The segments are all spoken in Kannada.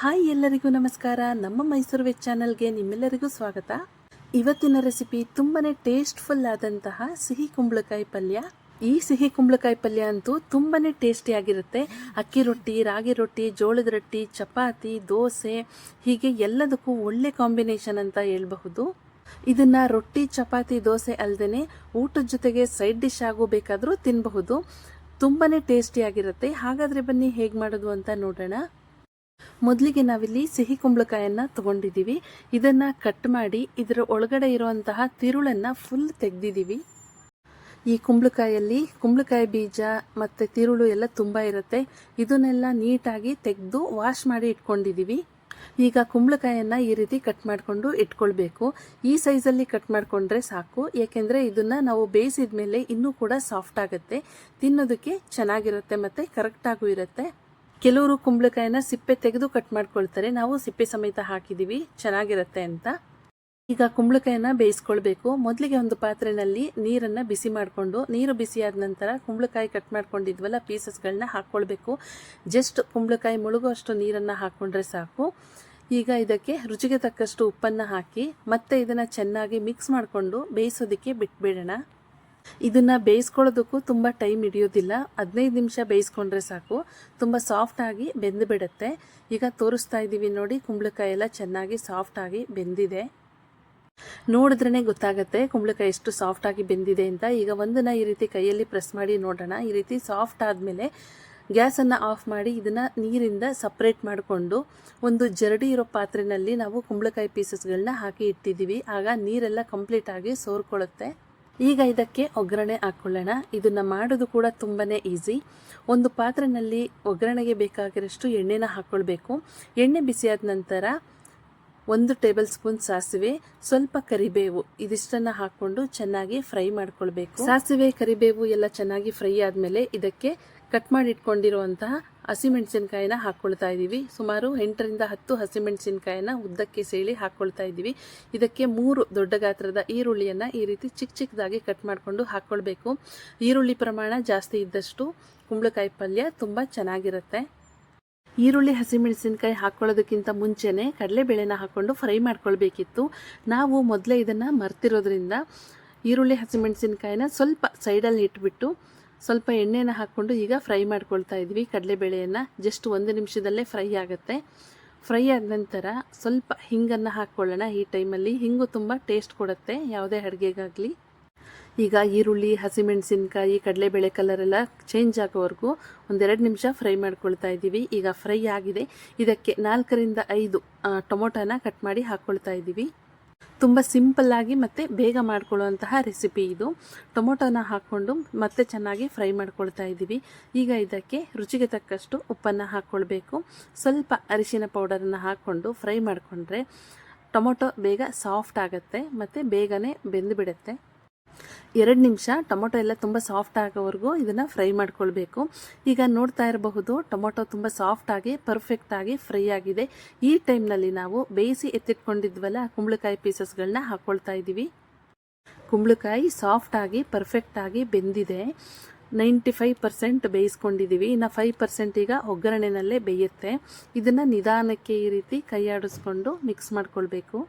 ಹಾಯ್ ಎಲ್ಲರಿಗೂ ನಮಸ್ಕಾರ. ನಮ್ಮ ಮೈಸೂರು ವೆಜ್ ಚಾನಲ್ಗೆ ನಿಮ್ಮೆಲ್ಲರಿಗೂ ಸ್ವಾಗತ. ಇವತ್ತಿನ ರೆಸಿಪಿ ತುಂಬಾ ಟೇಸ್ಟ್ಫುಲ್ ಆದಂತಹ ಸಿಹಿ ಕುಂಬಳಕಾಯಿ ಪಲ್ಯ. ಈ ಸಿಹಿ ಕುಂಬಳಕಾಯಿ ಪಲ್ಯ ಅಂತೂ ತುಂಬಾ ಟೇಸ್ಟಿಯಾಗಿರುತ್ತೆ. ಅಕ್ಕಿ ರೊಟ್ಟಿ, ರಾಗಿ ರೊಟ್ಟಿ, ಜೋಳದ ರೊಟ್ಟಿ, ಚಪಾತಿ, ದೋಸೆ ಹೀಗೆ ಎಲ್ಲದಕ್ಕೂ ಒಳ್ಳೆ ಕಾಂಬಿನೇಷನ್ ಅಂತ ಹೇಳ್ಬಹುದು. ಇದನ್ನು ರೊಟ್ಟಿ, ಚಪಾತಿ, ದೋಸೆ ಅಲ್ಲದೆ ಊಟದ ಜೊತೆಗೆ ಸೈಡ್ ಡಿಶ್ ಆಗೋ ಬೇಕಾದರೂ ತಿನ್ನಬಹುದು. ತುಂಬಾ ಟೇಸ್ಟಿಯಾಗಿರುತ್ತೆ. ಹಾಗಾದರೆ ಬನ್ನಿ ಹೇಗೆ ಮಾಡೋದು ಅಂತ ನೋಡೋಣ. ಮೊದಲಿಗೆ ನಾವಿಲ್ಲಿ ಸಿಹಿ ಕುಂಬಳಕಾಯನ್ನು ತಗೊಂಡಿದ್ದೀವಿ. ಇದನ್ನು ಕಟ್ ಮಾಡಿ ಇದರ ಒಳಗಡೆ ಇರುವಂತಹ ತಿರುಳನ್ನು ಫುಲ್ ತೆಗೆದಿದ್ದೀವಿ. ಈ ಕುಂಬಳಕಾಯಲ್ಲಿ ಕುಂಬಳಕಾಯಿ ಬೀಜ ಮತ್ತು ತಿರುಳು ಎಲ್ಲ ತುಂಬ ಇರುತ್ತೆ. ಇದನ್ನೆಲ್ಲ ನೀಟಾಗಿ ತೆಗೆದು ವಾಶ್ ಮಾಡಿ ಇಟ್ಕೊಂಡಿದ್ದೀವಿ. ಈಗ ಕುಂಬಳಕಾಯನ್ನು ಈ ರೀತಿ ಕಟ್ ಮಾಡಿಕೊಂಡು ಇಟ್ಕೊಳ್ಬೇಕು. ಈ ಸೈಜಲ್ಲಿ ಕಟ್ ಮಾಡಿಕೊಂಡ್ರೆ ಸಾಕು, ಏಕೆಂದರೆ ಇದನ್ನು ನಾವು ಬೇಯಿಸಿದ ಮೇಲೆ ಇನ್ನೂ ಕೂಡ ಸಾಫ್ಟ್ ಆಗುತ್ತೆ, ತಿನ್ನೋದಕ್ಕೆ ಚೆನ್ನಾಗಿರುತ್ತೆ ಮತ್ತು ಕರೆಕ್ಟಾಗೂ ಇರುತ್ತೆ. ಕೆಲವರು ಕುಂಬಳಕಾಯಿನ ಸಿಪ್ಪೆ ತೆಗೆದು ಕಟ್ ಮಾಡ್ಕೊಳ್ತಾರೆ. ನಾವು ಸಿಪ್ಪೆ ಸಮೇತ ಹಾಕಿದ್ದೀವಿ, ಚೆನ್ನಾಗಿರುತ್ತೆ ಅಂತ. ಈಗ ಕುಂಬಳಕಾಯಿನ ಬೇಯಿಸ್ಕೊಳ್ಬೇಕು. ಮೊದಲಿಗೆ ಒಂದು ಪಾತ್ರೆಯಲ್ಲಿ ನೀರನ್ನು ಬಿಸಿ ಮಾಡಿಕೊಂಡು, ನೀರು ಬಿಸಿಯಾದ ನಂತರ ಕುಂಬಳಕಾಯಿ ಕಟ್ ಮಾಡ್ಕೊಂಡಿದ್ವಲ್ಲ ಪೀಸಸ್ಗಳನ್ನ ಹಾಕ್ಕೊಳ್ಬೇಕು. ಜಸ್ಟ್ ಕುಂಬಳಕಾಯಿ ಮುಳುಗುವಷ್ಟು ನೀರನ್ನು ಹಾಕ್ಕೊಂಡ್ರೆ ಸಾಕು. ಈಗ ಇದಕ್ಕೆ ರುಚಿಗೆ ತಕ್ಕಷ್ಟು ಉಪ್ಪನ್ನು ಹಾಕಿ ಮತ್ತೆ ಇದನ್ನು ಚೆನ್ನಾಗಿ ಮಿಕ್ಸ್ ಮಾಡಿಕೊಂಡು ಬೇಯಿಸೋದಕ್ಕೆ ಬಿಟ್ಬಿಡೋಣ. ಇದನ್ನು ಬೇಯಿಸ್ಕೊಳ್ಳೋದಕ್ಕೂ ತುಂಬ ಟೈಮ್ ಹಿಡಿಯೋದಿಲ್ಲ. 15 ನಿಮಿಷ ಬೇಯಿಸ್ಕೊಂಡ್ರೆ ಸಾಕು, ತುಂಬ ಸಾಫ್ಟಾಗಿ ಬೆಂದು ಬಿಡುತ್ತೆ. ಈಗ ತೋರಿಸ್ತಾ ಇದ್ದೀವಿ ನೋಡಿ, ಕುಂಬಳಕಾಯಿ ಎಲ್ಲ ಚೆನ್ನಾಗಿ ಸಾಫ್ಟಾಗಿ ಬೆಂದಿದೆ. ನೋಡಿದ್ರೇ ಗೊತ್ತಾಗುತ್ತೆ ಕುಂಬಳಕಾಯಿ ಎಷ್ಟು ಸಾಫ್ಟಾಗಿ ಬೆಂದಿದೆ ಅಂತ. ಈಗ ಒಂದನ್ನು ಈ ರೀತಿ ಕೈಯಲ್ಲಿ ಪ್ರೆಸ್ ಮಾಡಿ ನೋಡೋಣ. ಈ ರೀತಿ ಸಾಫ್ಟ್ ಆದಮೇಲೆ ಗ್ಯಾಸನ್ನು ಆಫ್ ಮಾಡಿ ಇದನ್ನು ನೀರಿಂದ ಸಪ್ರೇಟ್ ಮಾಡಿಕೊಂಡು ಒಂದು ಜರಡಿ ಇರೋ ಪಾತ್ರೆಯಲ್ಲಿ ನಾವು ಕುಂಬಳಕಾಯಿ ಪೀಸಸ್ಗಳನ್ನ ಹಾಕಿ ಇಟ್ಟಿದ್ದೀವಿ. ಆಗ ನೀರೆಲ್ಲ ಕಂಪ್ಲೀಟಾಗಿ ಸೋರ್ಕೊಳ್ಳುತ್ತೆ. ಈಗ ಇದಕ್ಕೆ ಒಗ್ಗರಣೆ ಹಾಕ್ಕೊಳ್ಳೋಣ. ಇದನ್ನು ಮಾಡೋದು ಕೂಡ ತುಂಬಾ ಈಸಿ. ಒಂದು ಪಾತ್ರೆಯಲ್ಲಿ ಒಗ್ಗರಣೆಗೆ ಬೇಕಾಗಿರೋಷ್ಟು ಎಣ್ಣೆನ ಹಾಕ್ಕೊಳ್ಬೇಕು. ಎಣ್ಣೆ ಬಿಸಿಯಾದ ನಂತರ 1 ಟೇಬಲ್ ಸ್ಪೂನ್ ಸಾಸಿವೆ, ಸ್ವಲ್ಪ ಕರಿಬೇವು, ಇದಿಷ್ಟನ್ನು ಹಾಕ್ಕೊಂಡು ಚೆನ್ನಾಗಿ ಫ್ರೈ ಮಾಡ್ಕೊಳ್ಬೇಕು. ಸಾಸಿವೆ, ಕರಿಬೇವು ಎಲ್ಲ ಚೆನ್ನಾಗಿ ಫ್ರೈ ಆದಮೇಲೆ ಇದಕ್ಕೆ ಕಟ್ ಮಾಡಿ ಇಟ್ಕೊಂಡಿರುವಂತಹ ಹಸಿಮೆಣಸಿನ್ಕಾಯಿನ ಹಾಕ್ಕೊಳ್ತಾ ಇದ್ದೀವಿ. ಸುಮಾರು 8 ರಿಂದ 10 ಹಸಿಮೆಣಸಿನ್ಕಾಯಿನ ಉದ್ದಕ್ಕೆ ಸೇಳಿ ಹಾಕ್ಕೊಳ್ತಾ ಇದ್ದೀವಿ. ಇದಕ್ಕೆ 3 ದೊಡ್ಡ ಗಾತ್ರದ ಈರುಳ್ಳಿಯನ್ನು ಈ ರೀತಿ ಚಿಕ್ಕ ಚಿಕ್ಕದಾಗಿ ಕಟ್ ಮಾಡಿಕೊಂಡು ಹಾಕ್ಕೊಳ್ಬೇಕು. ಈರುಳ್ಳಿ ಪ್ರಮಾಣ ಜಾಸ್ತಿ ಇದ್ದಷ್ಟು ಕುಂಬಳಕಾಯಿ ಪಲ್ಯ ತುಂಬ ಚೆನ್ನಾಗಿರುತ್ತೆ. ಈರುಳ್ಳಿ, ಹಸಿಮೆಣಸಿನ್ಕಾಯಿ ಹಾಕ್ಕೊಳ್ಳೋದಕ್ಕಿಂತ ಮುಂಚೆನೇ ಕಡಲೆಬೇಳೆನ ಹಾಕ್ಕೊಂಡು ಫ್ರೈ ಮಾಡ್ಕೊಳ್ಬೇಕಿತ್ತು. ನಾವು ಮೊದಲೇ ಇದನ್ನು ಮರ್ತಿರೋದ್ರಿಂದ ಈರುಳ್ಳಿ, ಹಸಿಮೆಣಸಿನ್ಕಾಯಿನ ಸ್ವಲ್ಪ ಸೈಡಲ್ಲಿ ಇಟ್ಬಿಟ್ಟು ಸ್ವಲ್ಪ ಎಣ್ಣೆನ ಹಾಕ್ಕೊಂಡು ಈಗ ಫ್ರೈ ಮಾಡ್ಕೊಳ್ತಾ ಇದ್ವಿ. ಕಡಲೆಬೇಳೆಯನ್ನು ಜಸ್ಟ್ 1 ನಿಮಿಷದಲ್ಲೇ ಫ್ರೈ ಆಗುತ್ತೆ. ಫ್ರೈ ಆದ ನಂತರ ಸ್ವಲ್ಪ ಹಿಂಗನ್ನು ಹಾಕ್ಕೊಳ್ಳೋಣ. ಈ ಟೈಮಲ್ಲಿ ಹಿಂಗು ತುಂಬ ಟೇಸ್ಟ್ ಕೊಡುತ್ತೆ ಯಾವುದೇ ಅಡುಗೆಗಾಗಲಿ. ಈಗ ಈರುಳ್ಳಿ, ಹಸಿಮೆಣಸಿನ್ಕಾಯಿ, ಕಡಲೆಬೇಳೆ ಕಲರೆಲ್ಲ ಚೇಂಜ್ ಆಗೋವರೆಗೂ 1-2 ನಿಮಿಷ ಫ್ರೈ ಮಾಡ್ಕೊಳ್ತಾ ಇದ್ದೀವಿ. ಈಗ ಫ್ರೈ ಆಗಿದೆ. ಇದಕ್ಕೆ 4 ರಿಂದ 5 ಟೊಮೊಟೊನ ಕಟ್ ಮಾಡಿ ಹಾಕ್ಕೊಳ್ತಾ ಇದ್ದೀವಿ. ತುಂಬ ಸಿಂಪಲ್ಲಾಗಿ ಮತ್ತು ಬೇಗ ಮಾಡ್ಕೊಳ್ಳುವಂತಹ ರೆಸಿಪಿ ಇದು. ಟೊಮೊಟೊನ ಹಾಕ್ಕೊಂಡು ಮತ್ತೆ ಚೆನ್ನಾಗಿ ಫ್ರೈ ಮಾಡ್ಕೊಳ್ತಾ ಇದ್ದೀವಿ. ಈಗ ಇದಕ್ಕೆ ರುಚಿಗೆ ತಕ್ಕಷ್ಟು ಉಪ್ಪನ್ನು ಹಾಕ್ಕೊಳ್ಬೇಕು. ಸ್ವಲ್ಪ ಅರಿಶಿನ ಪೌಡರನ್ನು ಹಾಕ್ಕೊಂಡು ಫ್ರೈ ಮಾಡಿಕೊಂಡ್ರೆ ಟೊಮೊಟೊ ಬೇಗ ಸಾಫ್ಟ್ ಆಗುತ್ತೆ ಮತ್ತು ಬೇಗನೆ ಬೆಂದು ಬಿಡುತ್ತೆ. 2 ನಿಮಿಷ ಟೊಮೊಟೊ ಎಲ್ಲ ತುಂಬ ಸಾಫ್ಟ್ ಆಗೋವರೆಗೂ ಇದನ್ನು ಫ್ರೈ ಮಾಡ್ಕೊಳ್ಬೇಕು. ಈಗ ನೋಡ್ತಾ ಇರಬಹುದು ಟೊಮೊಟೊ ತುಂಬ ಸಾಫ್ಟಾಗಿ ಪರ್ಫೆಕ್ಟಾಗಿ ಫ್ರೈ ಆಗಿದೆ. ಈ ಟೈಮ್ನಲ್ಲಿ ನಾವು ಬೇಯಿಸಿ ಎತ್ತಿಟ್ಕೊಂಡಿದ್ವಲ್ಲ ಕುಂಬಳಕಾಯಿ ಪೀಸಸ್ಗಳನ್ನ ಹಾಕ್ಕೊಳ್ತಾ ಇದ್ದೀವಿ. ಕುಂಬಳಕಾಯಿ ಸಾಫ್ಟಾಗಿ ಪರ್ಫೆಕ್ಟಾಗಿ ಬೆಂದಿದೆ. 95% ಬೇಯಿಸ್ಕೊಂಡಿದ್ದೀವಿ. ಇನ್ನು 5% ಈಗ ಒಗ್ಗರಣೆನಲ್ಲೇ ಬೇಯುತ್ತೆ. ಇದನ್ನು ನಿಧಾನಕ್ಕೆ ಈ ರೀತಿ ಕೈ ಆಡಿಸ್ಕೊಂಡು ಮಿಕ್ಸ್ ಮಾಡ್ಕೊಳ್ಬೇಕು.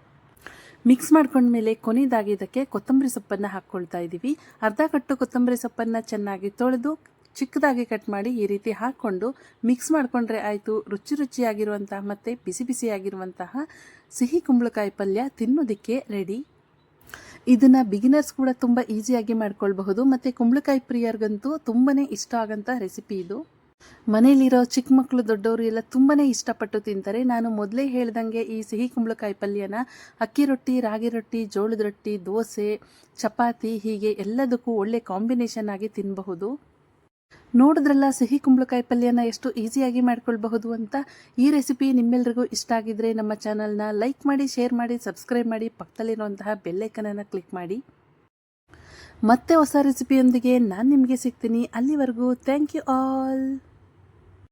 ಮಿಕ್ಸ್ ಮಾಡ್ಕೊಂಡ್ಮೇಲೆ ಕೊನೆಯದಾಗಿ ಇದಕ್ಕೆ ಕೊತ್ತಂಬರಿ ಸೊಪ್ಪನ್ನು ಹಾಕ್ಕೊಳ್ತಾ ಇದ್ದೀವಿ. ಅರ್ಧ ಕಟ್ಟು ಕೊತ್ತಂಬರಿ ಸೊಪ್ಪನ್ನು ಚೆನ್ನಾಗಿ ತೊಳೆದು ಚಿಕ್ಕದಾಗಿ ಕಟ್ ಮಾಡಿ ಈ ರೀತಿ ಹಾಕ್ಕೊಂಡು ಮಿಕ್ಸ್ ಮಾಡಿಕೊಂಡ್ರೆ ಆಯಿತು. ರುಚಿಯಾಗಿರುವಂತಹ ಮತ್ತು ಬಿಸಿ ಬಿಸಿಯಾಗಿರುವಂತಹ ಸಿಹಿ ಕುಂಬಳಕಾಯಿ ಪಲ್ಯ ತಿನ್ನೋದಕ್ಕೆ ರೆಡಿ. ಇದನ್ನು ಬಿಗಿನರ್ಸ್ ಕೂಡ ತುಂಬ ಈಸಿಯಾಗಿ ಮಾಡ್ಕೊಳ್ಬಹುದು ಮತ್ತು ಕುಂಬಳಕಾಯಿ ಪ್ರಿಯರಿಗಂತೂ ತುಂಬಾ ಇಷ್ಟ ಆಗೋಂಥ ರೆಸಿಪಿ ಇದು. ಮನೆಯಲ್ಲಿರೋ ಚಿಕ್ಕ ಮಕ್ಕಳು, ದೊಡ್ಡವರು ಎಲ್ಲ ತುಂಬಾ ಇಷ್ಟಪಟ್ಟು ತಿಂತಾರೆ. ನಾನು ಮೊದಲೇ ಹೇಳ್ದಂಗೆ ಈ ಸಿಹಿ ಕುಂಬಳಕಾಯಿ ಪಲ್ಯನ ಅಕ್ಕಿ ರೊಟ್ಟಿ, ರಾಗಿ ರೊಟ್ಟಿ, ಜೋಳದ ರೊಟ್ಟಿ, ದೋಸೆ, ಚಪಾತಿ ಹೀಗೆ ಎಲ್ಲದಕ್ಕೂ ಒಳ್ಳೆ ಕಾಂಬಿನೇಷನ್ ಆಗಿ ತಿನ್ನಬಹುದು. ನೋಡಿದ್ರಲ್ಲ ಸಿಹಿ ಕುಂಬಳಕಾಯಿ ಪಲ್ಯನ ಎಷ್ಟು ಈಸಿಯಾಗಿ ಮಾಡ್ಕೊಳ್ಬಹುದು ಅಂತ. ಈ ರೆಸಿಪಿ ನಿಮ್ಮೆಲ್ರಿಗೂ ಇಷ್ಟ ಆಗಿದ್ರೆ ನಮ್ಮ ಚಾನಲ್ನ ಲೈಕ್ ಮಾಡಿ, ಶೇರ್ ಮಾಡಿ, ಸಬ್ಸ್ಕ್ರೈಬ್ ಮಾಡಿ, ಪಕ್ಕದಲ್ಲಿರುವಂತಹ ಬೆಲ್ಲೈಕನನ್ನು ಕ್ಲಿಕ್ ಮಾಡಿ. ಮತ್ತೆ ಹೊಸ ರೆಸಿಪಿಯೊಂದಿಗೆ ನಾನು ನಿಮಗೆ ಸಿಗ್ತೀನಿ. ಅಲ್ಲಿವರೆಗೂ ಥ್ಯಾಂಕ್ ಯು ಆಲ್.